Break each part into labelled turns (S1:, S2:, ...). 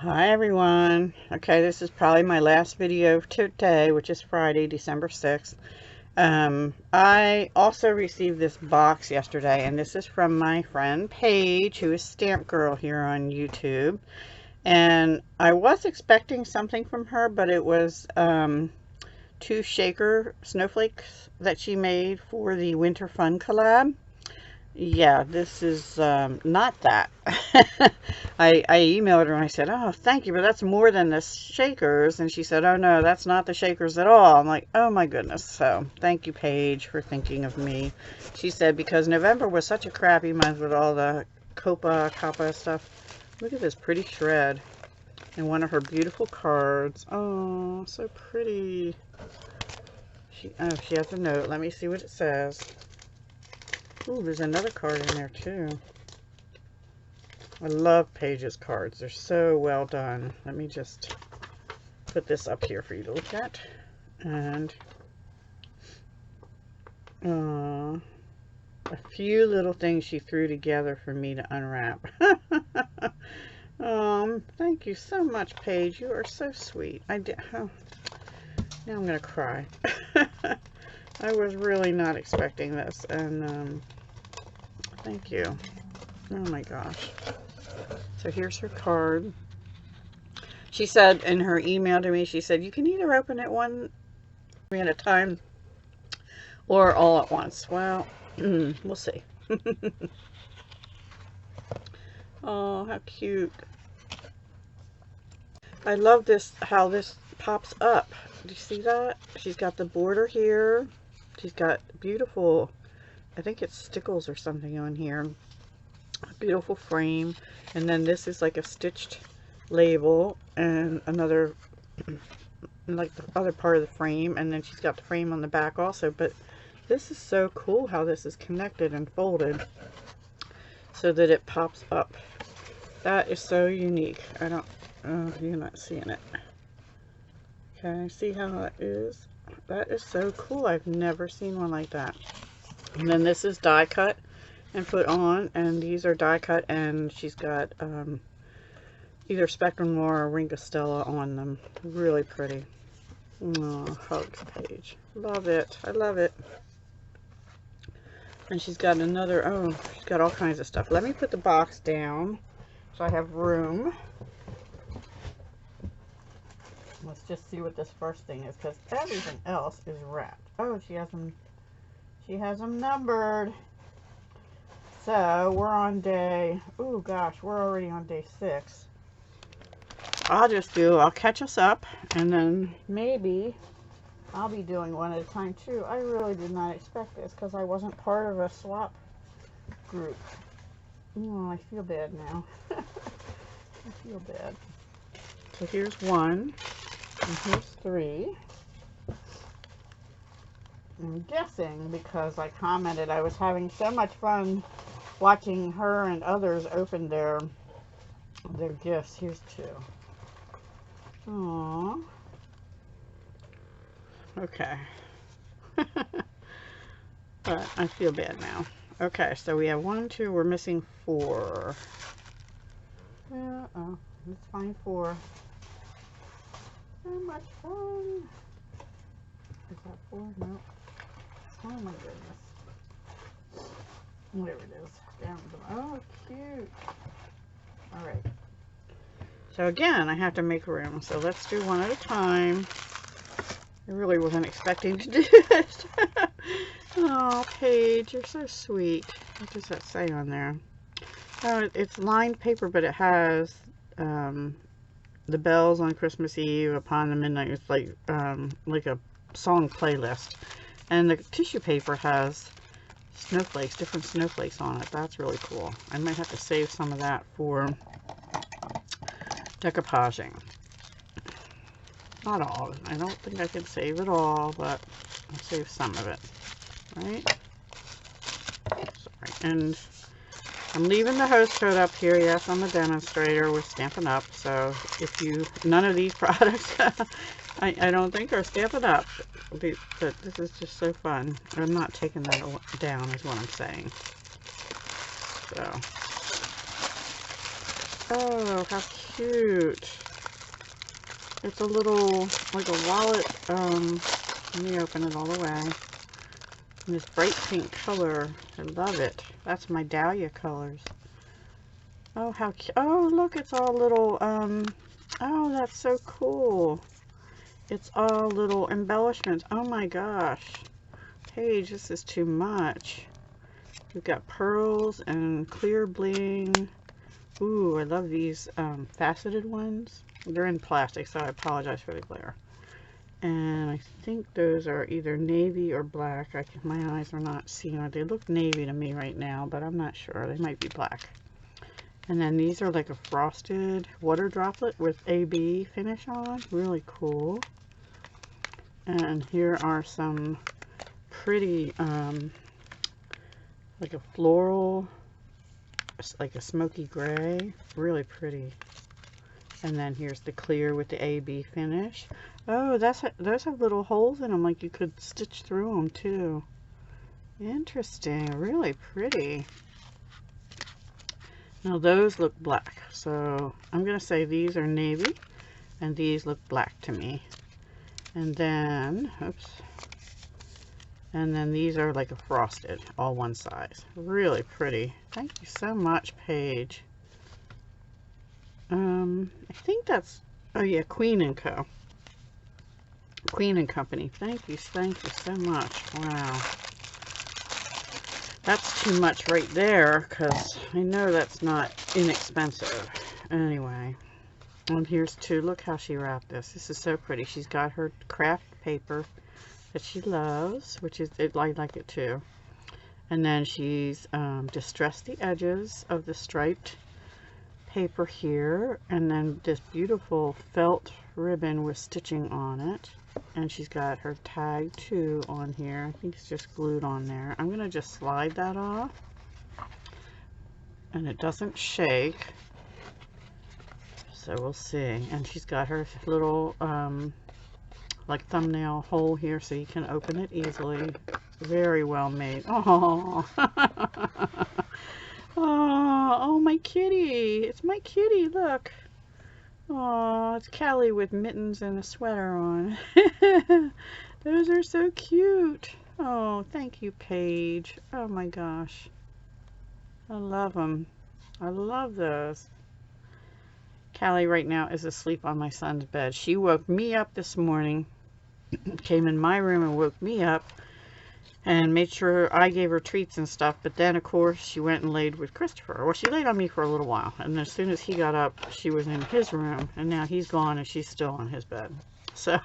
S1: Hi everyone. Okay, this is probably my last video of today, which is Friday, December 6th. I also received this box yesterday, and this is from my friend Paige, who is Stmpgrl here on YouTube. And I was expecting something from her, but it was 2 shaker snowflakes that she made for the Winter Fun collab. Yeah, this is not that. I emailed her and I said, oh, thank you, but that's more than the shakers. And she said, oh, no, that's not the shakers at all. I'm like, oh, my goodness. So thank you, Paige, for thinking of me. She said, because November was such a crappy month with all the Kappa stuff. Look at this pretty shred. And one of her beautiful cards. Oh, so pretty. She has a note. Let me see what it says. Ooh, there's another card in there too. I love Paige's cards. They're so well done. Let me just put this up here for you to look at. And a few little things she threw together for me to unwrap. Thank you so much, Paige. You are so sweet. Now I'm gonna cry. I was really not expecting this, and thank you. Oh my gosh. So here's her card. She said in her email to me, she said, you can either open it one at a time or all at once. Well, we'll see. Oh, how cute. I love this, how this pops up. Do you see that? She's got the border here. She's got beautiful, I think it's stickles or something on here. Beautiful frame. And then this is like a stitched label and another, like the other part of the frame. And then she's got the frame on the back also. But this is so cool how this is connected and folded so that it pops up. That is so unique. I don't, you're not seeing it. Okay, see how that is? That is so cool. I've never seen one like that. And then this is die cut and put on, and these are die cut, and she's got either Spectrum Noir or Ringostella on them. Really pretty. Oh, hugs, Paige. Love it. I love it. And she's got another, oh, she's got all kinds of stuff. Let me put the box down so I have room. Let's just see what this first thing is, because everything else is wrapped. Oh, she has them numbered. So we're on day, oh gosh, we're already on day 6. I'll catch us up, and then maybe I'll be doing one at a time too. I really did not expect this because I wasn't part of a swap group. Oh, I feel bad now. I feel bad. So here's 1. And here's 3. I'm guessing because I commented I was having so much fun watching her and others open their gifts. Here's 2. Aww. Okay. But I feel bad now. Okay, so we have 1, 2, we're missing 4. Uh-oh. Let's find 4. So much fun. Is that 4? No. Oh my goodness. There it is. Down the, oh, cute. Alright. So again, I have to make room. So let's do one at a time. I really wasn't expecting to do it. Oh, Paige, you're so sweet. What does that say on there? Oh, it's lined paper, but it has the bells on Christmas Eve, upon the midnight. It's like a song playlist. And the tissue paper has snowflakes, different snowflakes on it. That's really cool. I might have to save some of that for decoupaging. Not all. I don't think I can save it all, but I'll save some of it. Right? Sorry. And I'm leaving the host code up here. Yes, I'm a demonstrator with Stampin' Up. So if you, none of these products I don't think are Stampin' Up. But this is just so fun. I'm not taking that down is what I'm saying. So Oh, how cute. It's a little, like a wallet. Let me open it all the way. In this bright pink color. I love it. That's my dahlia colors. Oh, how cute. Oh, look, it's all little, oh, that's so cool. It's all little embellishments. Oh my gosh. Paige, this is too much. We've got pearls and clear bling. Ooh, I love these faceted ones. They're in plastic, so I apologize for the glare. And I think those are either navy or black. My eyes are not seeing it. They look navy to me right now, but I'm not sure. They might be black. And then these are like a frosted water droplet with AB finish on. Really cool. And here are some pretty, like a floral, like a smoky gray. Really pretty. And then here's the clear with the AB finish. Oh, those have little holes in them, like you could stitch through them too. Interesting. Really pretty. Now those look black, so I'm going to say these are navy, and these look black to me. And then, oops, and then these are like a frosted, all one size. Really pretty. Thank you so much, Paige. I think that's, oh yeah, Queen & Co. Queen & Company. Thank you so much. Wow. That's too much right there, because I know that's not inexpensive. Anyway, and here's two. Look how she wrapped this. This is so pretty. She's got her craft paper that she loves, which is, I like it too. And then she's distressed the edges of the striped paper here, and then this beautiful felt ribbon with stitching on it. And she's got her tag too on here. I think it's just glued on there. I'm gonna just slide that off, and it doesn't shake, so we'll see. And she's got her little like thumbnail hole here, so you can open it easily. Very well made. Oh, oh, my kitty! It's my kitty. Look. Oh, it's Callie with mittens and a sweater on. Those are so cute. Oh, thank you, Paige. Oh my gosh. I love them. I love those. Callie right now is asleep on my son's bed. She woke me up this morning, came in my room and woke me up, and made sure I gave her treats and stuff. But then, of course, she went and laid with Christopher. Well, she laid on me for a little while, and as soon as he got up, she was in his room, and now he's gone and she's still on his bed. So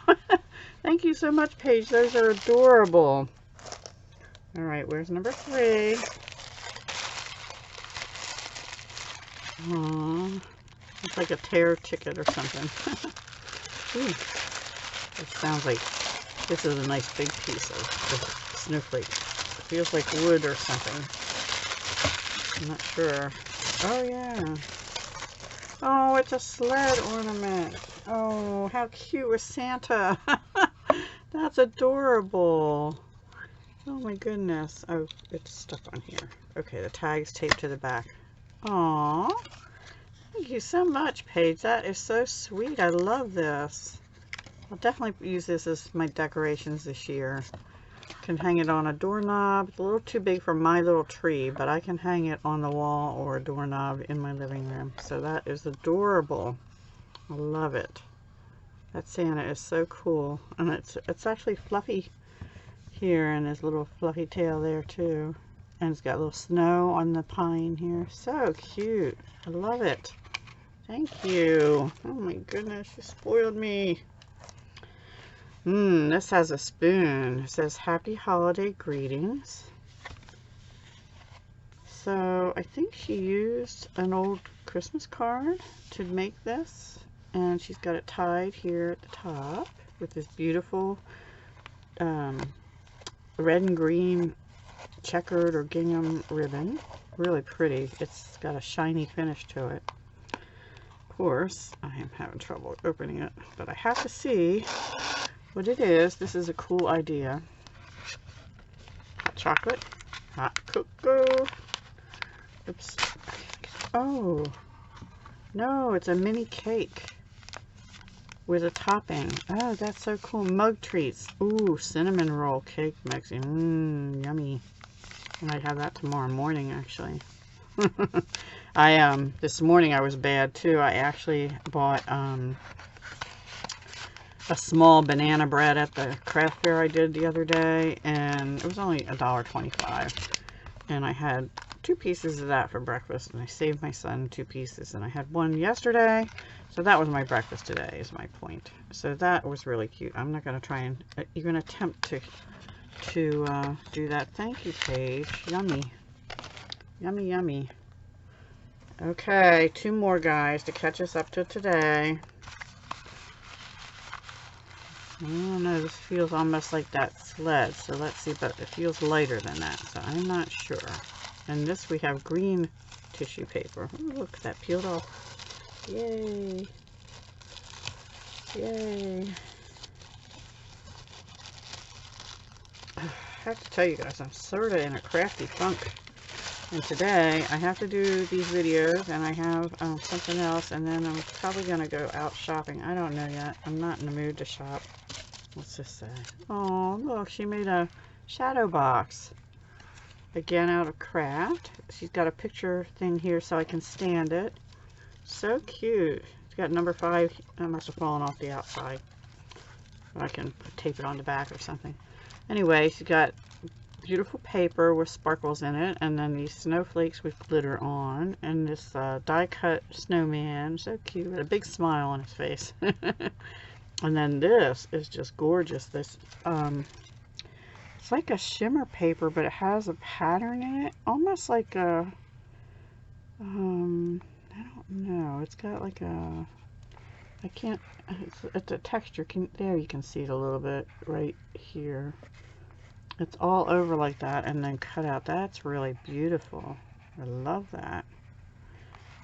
S1: thank you so much, Paige. Those are adorable. All right, where's number 3? Aww, it's like a tear ticket or something. Ooh, it sounds like this is a nice big piece of snowflake. It feels like wood or something. I'm not sure. Oh yeah. Oh, it's a sled ornament. Oh, how cute with Santa. That's adorable. Oh my goodness. Oh, it's stuck on here. Okay, the tag's taped to the back. Aw. Thank you so much, Paige. That is so sweet. I love this. I'll definitely use this as my decorations this year. Can hang it on a doorknob. It's a little too big for my little tree, but I can hang it on the wall or a doorknob in my living room. So that is adorable. I love it. That Santa is so cool, and it's actually fluffy here, and his little fluffy tail there too, and it's got a little snow on the pine here. So cute. I love it. Thank you. Oh my goodness, you spoiled me. This has a spoon. It says Happy Holiday Greetings. So I think she used an old Christmas card to make this, and she's got it tied here at the top with this beautiful red and green checkered or gingham ribbon. Really pretty. It's got a shiny finish to it. Of course, I am having trouble opening it, but I have to see what it is. This is a cool idea. Hot chocolate, hot cocoa. Oops. Oh, No, it's a mini cake with a topping. Oh, that's so cool. Mug treats. Ooh, cinnamon roll cake mix. Yummy. I might have that tomorrow morning, actually. This morning I was bad too. I actually bought a small banana bread at the craft fair I did the other day, and it was only $1.25, and I had 2 pieces of that for breakfast, and I saved my son 2 pieces, and I had 1 yesterday, so that was my breakfast today, is my point. So that was really cute. I'm not going to try and even attempt to do that. Thank you, Paige. Yummy. Yummy, yummy. Okay, 2 more, guys, to catch us up to today. I don't know, this feels almost like that sled, so let's see, but it feels lighter than that, so I'm not sure. And this, we have green tissue paper. Ooh, look, that peeled off. Yay. Yay. I have to tell you guys, I'm sort of in a crafty funk. And today, I have to do these videos, and I have something else, and then I'm probably going to go out shopping. I don't know yet. I'm not in the mood to shop. What's this say? Oh, look, she made a shadow box. Again, out of craft. She's got a picture thing here so I can stand it. So cute. It's got number 5. That must have fallen off the outside. I can tape it on the back or something. Anyway, she's got beautiful paper with sparkles in it, and then these snowflakes with glitter on, and this die-cut snowman, so cute, with a big smile on his face. And then this is just gorgeous. This it's like a shimmer paper, but it has a pattern in it, almost like a I don't know, it's got like a, I can't, it's a texture. There you can see it a little bit right here. It's all over like that and then cut out. That's really beautiful. I love that.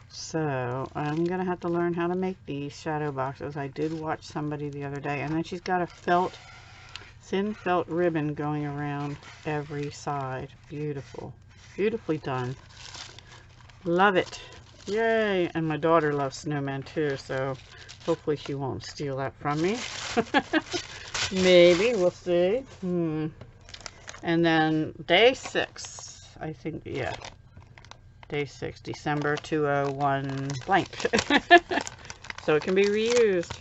S1: So I'm gonna have to learn how to make these shadow boxes. I did watch somebody the other day, and then she's got a thin felt ribbon going around every side. Beautiful. Beautifully done. Love it. Yay. And my daughter loves snowmen too, so hopefully she won't steal that from me. Maybe, we'll see. And then day 6, I think, yeah. Day 6, December 201 blank. So it can be reused.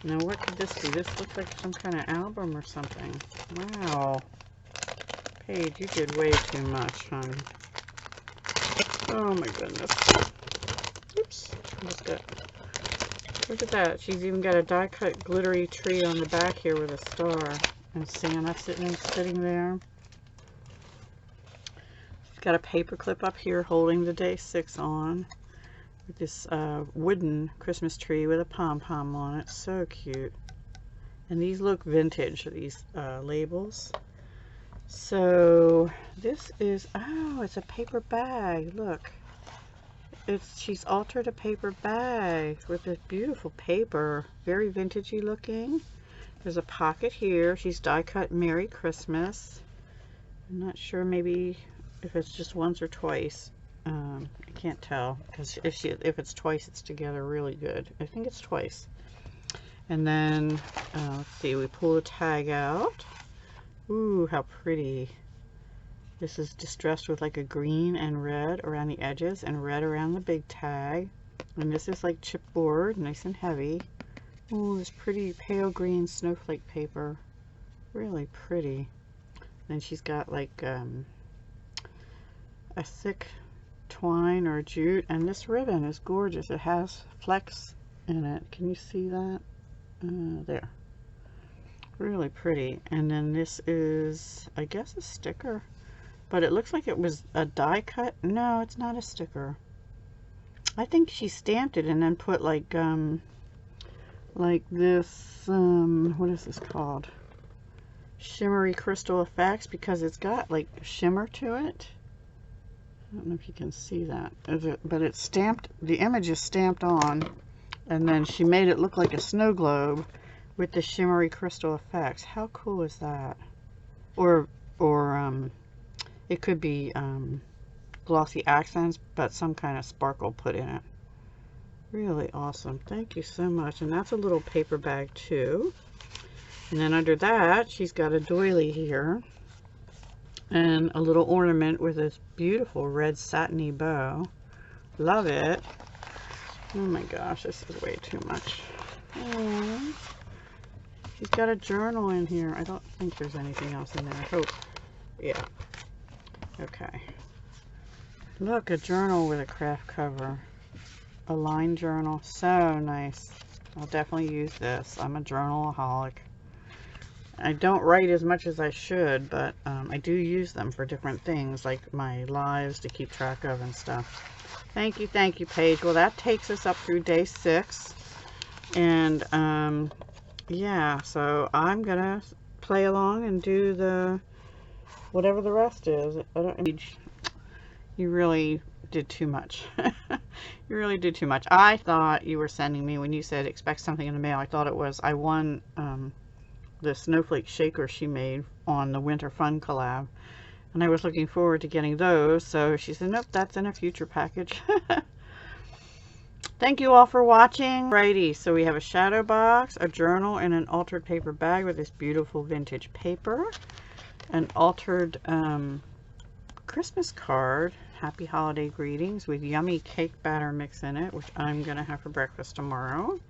S1: Now, what could this be? This looks like some kind of album or something. Wow. Paige, you did way too much, honey. Oh my goodness. Oops. Look at that. She's even got a die-cut glittery tree on the back here with a star. And Santa sitting there. Got a paper clip up here holding the day 6 on, with this wooden Christmas tree with a pom-pom on it. So cute. And these look vintage, these labels. So this is, oh, it's a paper bag. Look, she's altered a paper bag with this beautiful paper, very vintagey looking. There's a pocket here. She's die cut Merry Christmas. I'm not sure, maybe if it's just once or twice. I can't tell, because if it's twice, it's together really good. I think it's twice. And then let's see, we pull the tag out. Ooh, how pretty. This is distressed with like a green and red around the edges and red around the big tag. And this is like chipboard, nice and heavy. Ooh, this pretty pale green snowflake paper. Really pretty. Then she's got like a thick twine or jute, and this ribbon is gorgeous. It has flecks in it. Can you see that? There. Really pretty. And then this is, I guess, a sticker, but it looks like it was a die cut. No, it's not a sticker. I think she stamped it and then put like this, what is this called? Shimmery crystal effects, because it's got like shimmer to it. I don't know if you can see that, but it's stamped, the image is stamped on, and then she made it look like a snow globe with the shimmery crystal effects. How cool is that? Or it could be glossy accents, but some kind of sparkle put in it. Really awesome. Thank you so much. And that's a little paper bag too. And then under that, she's got a doily here. And a little ornament with this beautiful red satiny bow. Love it. Oh my gosh, this is way too much. Oh, she's got a journal in here. I don't think there's anything else in there. I hope. Yeah. Okay. Look, a journal with a craft cover. A line journal. So nice. I'll definitely use this. I'm a journalaholic. I don't write as much as I should, but I do use them for different things, like my lives to keep track of and stuff. Thank you, Paige. Well, that takes us up through day 6. And, yeah, so I'm going to play along and do the, whatever the rest is. You really did too much. You really did too much. I thought you were sending me, when you said expect something in the mail, I thought it was, I won the snowflake shaker she made on the Winter Fun collab. And I was looking forward to getting those. So she said, nope, that's in a future package. Thank you all for watching. Alrighty, so we have a shadow box, a journal, and an altered paper bag with this beautiful vintage paper. An altered Christmas card. Happy holiday greetings with yummy cake batter mix in it, which I'm going to have for breakfast tomorrow.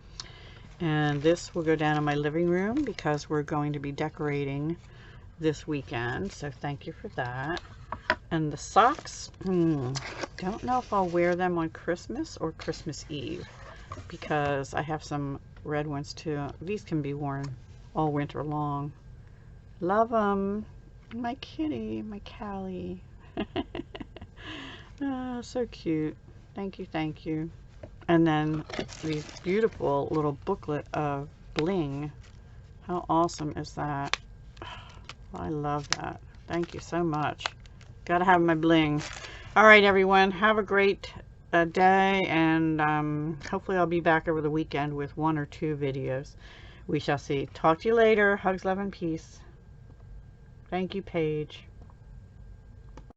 S1: And this will go down in my living room because we're going to be decorating this weekend, so thank you for that. And the socks, don't know if I'll wear them on Christmas or Christmas Eve, because I have some red ones too. These can be worn all winter long. Love them. My kitty, my Callie. Oh, so cute. Thank you. And then these beautiful little booklet of bling. How awesome is that? I love that. Thank you so much. Gotta have my bling. All right, everyone. Have a great day, and hopefully I'll be back over the weekend with 1 or 2 videos. We shall see. Talk to you later. Hugs, love, and peace. Thank you, Paige.